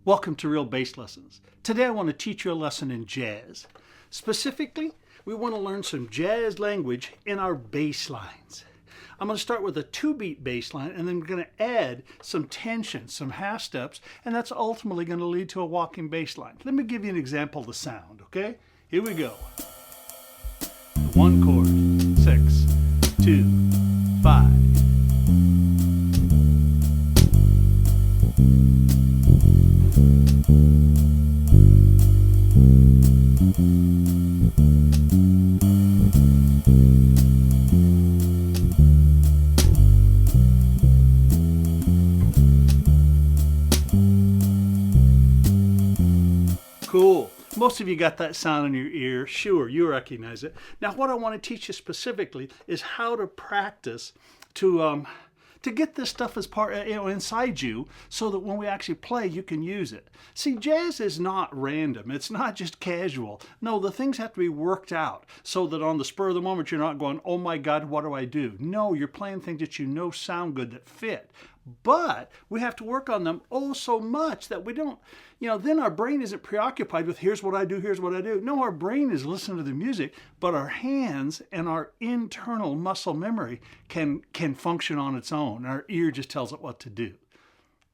Welcome to Real Bass Lessons. Today I want to teach you a lesson in jazz. Specifically, we want to learn some jazz language in our bass lines. I'm going to start with a 2-beat bass line and then we're going to add some tension, some half steps, and that's ultimately going to lead to a walking bass line. Let me give you an example of the sound, okay? Here we go. The 1 chord, 6, 2, 5. Cool. Most of you got that sound in your ear. Sure, you recognize it. Now, what I want to teach you specifically is how to practice to get this stuff as part, inside you, so that when we actually play, you can use it. See, jazz is not random. It's not just casual. No, the things have to be worked out so that on the spur of the moment, you're not going, "Oh my God, what do I do?" No, you're playing things that you know sound good, that fit. But we have to work on them so much that we don't, then our brain isn't preoccupied with here's what I do, here's what I do. No, our brain is listening to the music, but our hands and our internal muscle memory can function on its own. Our ear just tells it what to do.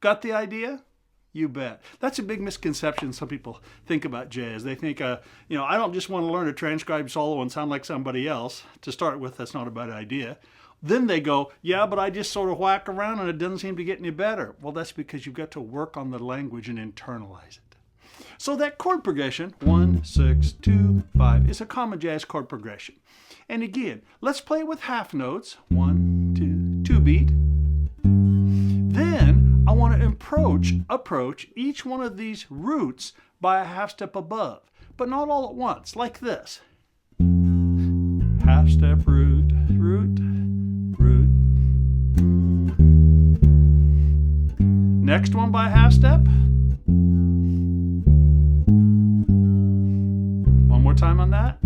Got the idea? You bet. That's a big misconception some people think about jazz. They think, I don't just want to learn a transcribed solo and sound like somebody else. To start with, that's not a bad idea. Then they go, yeah, but I just sort of whack around and it doesn't seem to get any better. Well, that's because you've got to work on the language and internalize it. So that chord progression, 1, 6, 2, 5, is a common jazz chord progression. And again, let's play it with half notes, 1, 2, 2 beat. Then I want to approach each one of these roots by a half step above, but not all at once, like this. Half step root, root, root. Next one by half step. One more time on that.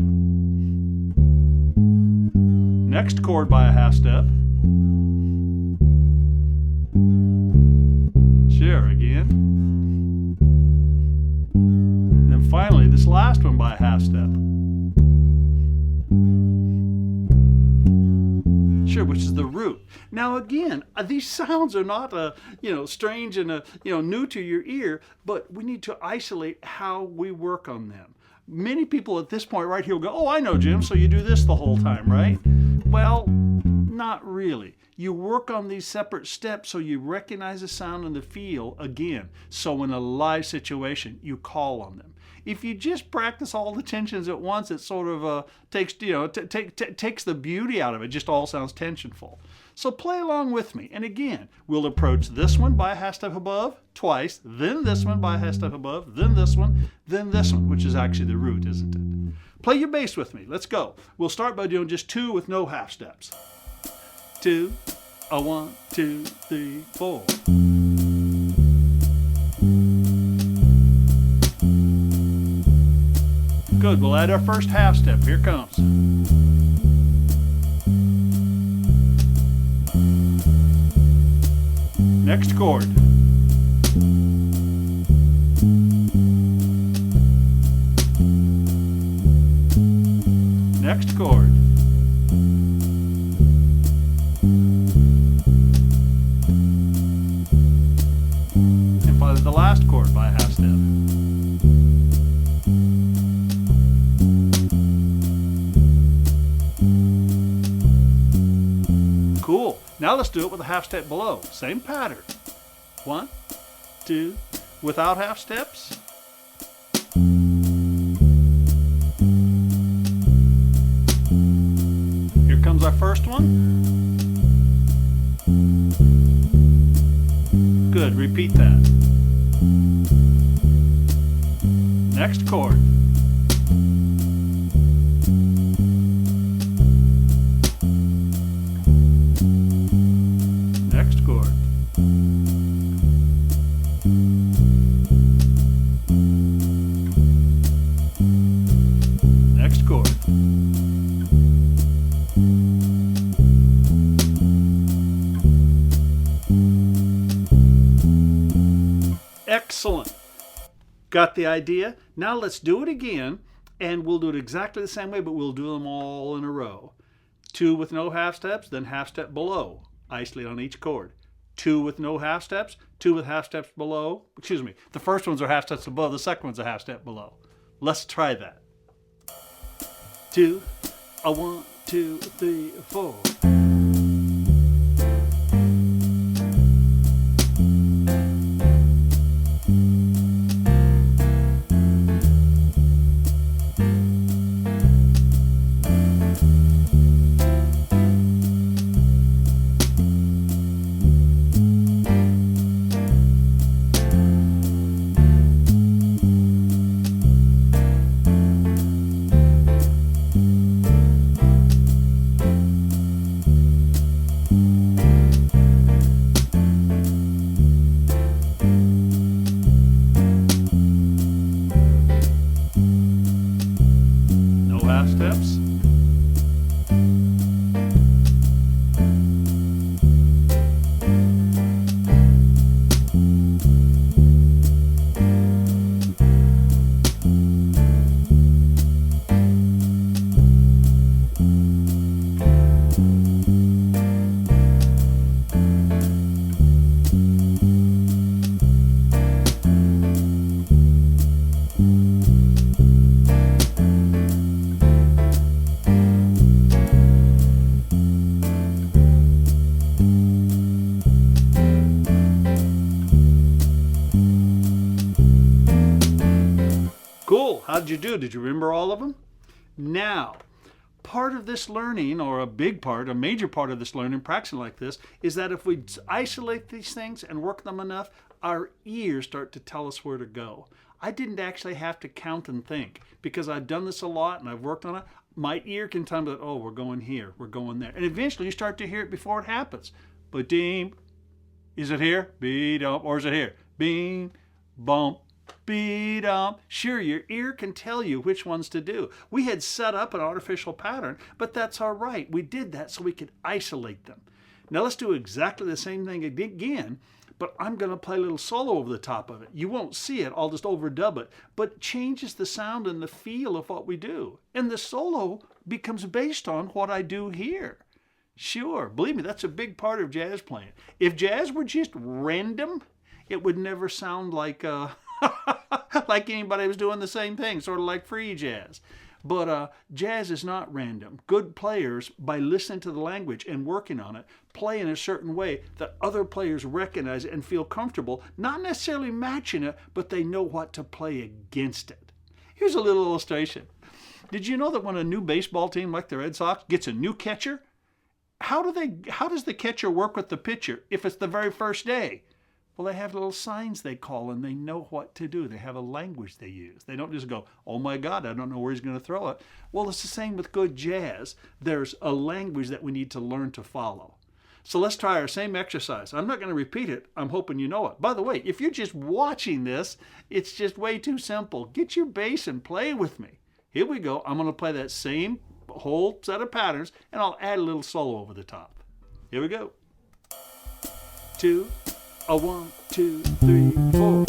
Next chord by a half step. Sure, again. And then finally, this last one by a half step. Sure, which is the root. Now again, these sounds are not strange and new to your ear, but we need to isolate how we work on them. Many people at this point right here will go, "Oh, I know, Jim, so you do this the whole time, right?" Well, not really. You work on these separate steps so you recognize the sound and the feel again. So in a live situation, you call on them. If you just practice all the tensions at once, it sort of takes the beauty out of it. It just all sounds tensionful. So play along with me. And again, we'll approach this one by a half step above twice, then this one by a half step above, then this one, which is actually the root, isn't it? Play your bass with me. Let's go. We'll start by doing just 2 with no half steps. 2, 1, 2, 3, 4. Good, we'll add our first half step. Here comes. Next chord. Next chord. And finally the last chord by a half step. Cool. Now let's do it with a half step below. Same pattern. 1, 2, without half steps. Here comes our first one. Good, repeat that. Next chord. Next chord. Next chord. Excellent. Got the idea? Now let's do it again, and we'll do it exactly the same way, but we'll do them all in a row. 2 with no half steps, then half step below. Isolate on each chord. 2 with no half steps, 2 with half steps below. Excuse me, the first ones are half steps above, the second one's a half step below. Let's try that. 2, 1, 2, 3, 4. Steps. Cool. How'd you do? Did you remember all of them? Now, part of this learning, or a big part, a major part of this learning, practicing like this, is that if we isolate these things and work them enough, our ears start to tell us where to go. I didn't actually have to count and think because I've done this a lot and I've worked on it. My ear can tell me that, oh, we're going here, we're going there. And eventually you start to hear it before it happens. But ding, is it here? Beat-ump. Or is it here? Bing, bump. Beat-ump. Sure, your ear can tell you which ones to do. We had set up an artificial pattern, but that's all right. We did that so we could isolate them. Now let's do exactly the same thing again, but I'm going to play a little solo over the top of it. You won't see it, I'll just overdub it, but it changes the sound and the feel of what we do. And the solo becomes based on what I do here. Sure, believe me, that's a big part of jazz playing. If jazz were just random, it would never sound like like anybody was doing the same thing, sort of like free jazz. But jazz is not random. Good players, by listening to the language and working on it, play in a certain way that other players recognize and feel comfortable, not necessarily matching it, but they know what to play against it. Here's a little illustration. Did you know that when a new baseball team like the Red Sox gets a new catcher, how does the catcher work with the pitcher if it's the very first day? Well, they have little signs they call and they know what to do. They have a language they use. They don't just go, oh my God, I don't know where he's going to throw it. Well, it's the same with good jazz. There's a language that we need to learn to follow. So let's try our same exercise. I'm not going to repeat it. I'm hoping you know it. By the way, if you're just watching this, it's just way too simple. Get your bass and play with me. Here we go. I'm going to play that same whole set of patterns and I'll add a little solo over the top. Here we go. 2, 1, 2, 3, 4.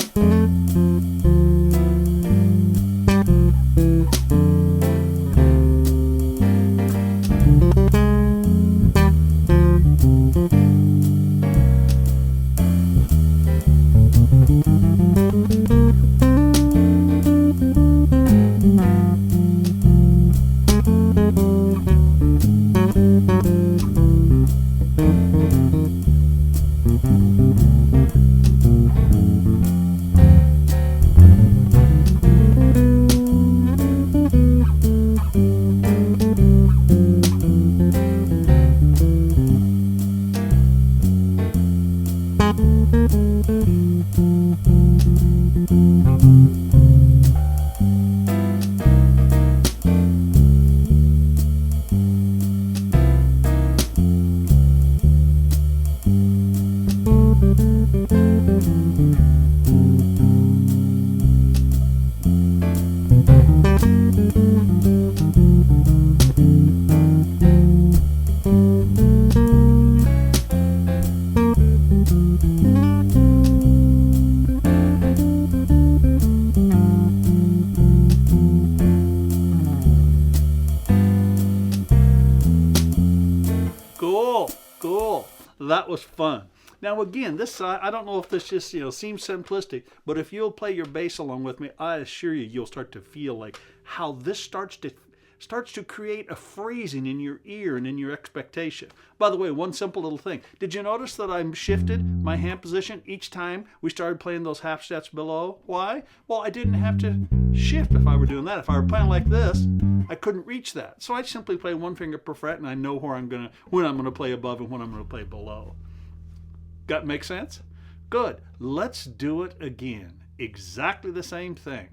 that was fun. Now again, this I don't know if this just seems simplistic, but if you'll play your bass along with me, I assure you, you'll start to feel like how this starts to create a phrasing in your ear and in your expectation. By the way, one simple little thing. Did you notice that I shifted my hand position each time we started playing those half steps below? Why? Well, I didn't have to shift if I were doing that. If I were playing like this, I couldn't reach that. So I simply play one finger per fret, and I know when I'm gonna play above and when I'm gonna play below. Got make sense? Good. Let's do it again. Exactly the same thing.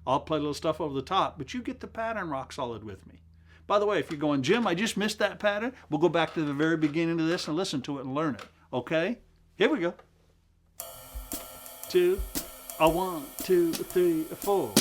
I'll play a little stuff over the top, but you get the pattern rock solid with me. By the way, if you're going, Jim, I just missed that pattern, we'll go back to the very beginning of this and listen to it and learn it. Okay? Here we go. 2, 1, 2, 3, 4.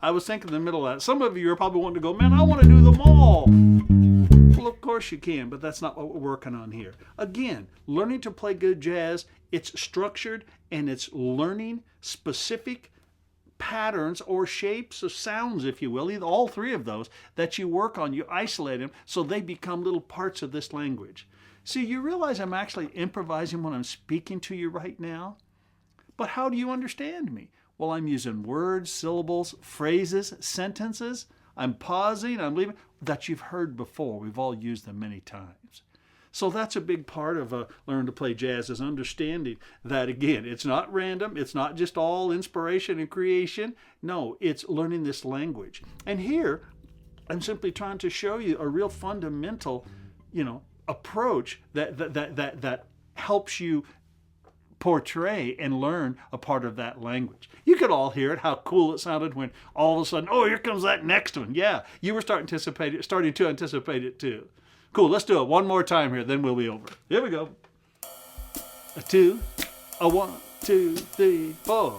I was thinking in the middle of that. Some of you are probably wanting to go, man, I want to do them all. Well, of course you can, but that's not what we're working on here. Again, learning to play good jazz, it's structured and it's learning specific patterns or shapes of sounds, if you will, either all three of those that you work on. You isolate them so they become little parts of this language. See, you realize I'm actually improvising when I'm speaking to you right now? But how do you understand me? Well, I'm using words, syllables, phrases, sentences. I'm pausing, I'm leaving, that you've heard before. We've all used them many times. So that's a big part of learning to play jazz, is understanding that, again, it's not random. It's not just all inspiration and creation. No, it's learning this language. And here, I'm simply trying to show you a real fundamental, approach that helps you portray and learn a part of that language. You could all hear it, how cool it sounded when all of a sudden, oh, here comes that next one. Yeah, you were starting to anticipate it too. Cool, let's do it one more time here, then we'll be over. Here we go. 2, 1, 2, 3, 4.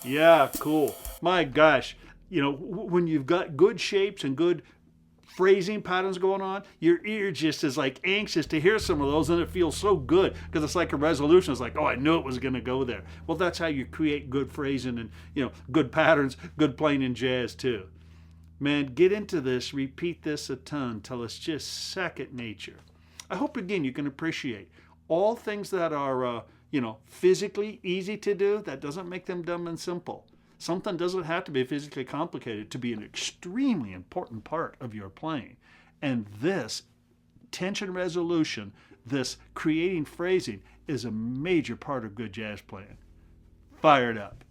Yeah, cool. My gosh, when you've got good shapes and good phrasing patterns going on, your ear just is like anxious to hear some of those, and it feels so good because it's like a resolution. It's like, oh, I knew it was going to go there. Well, that's how you create good phrasing and, good patterns, good playing in jazz too. Man, get into this, repeat this a ton till it's just second nature. I hope, again, you can appreciate all things that are, physically easy to do. That doesn't make them dumb and simple. Something doesn't have to be physically complicated to be an extremely important part of your playing. And this tension resolution, this creating phrasing, is a major part of good jazz playing. Fire it up.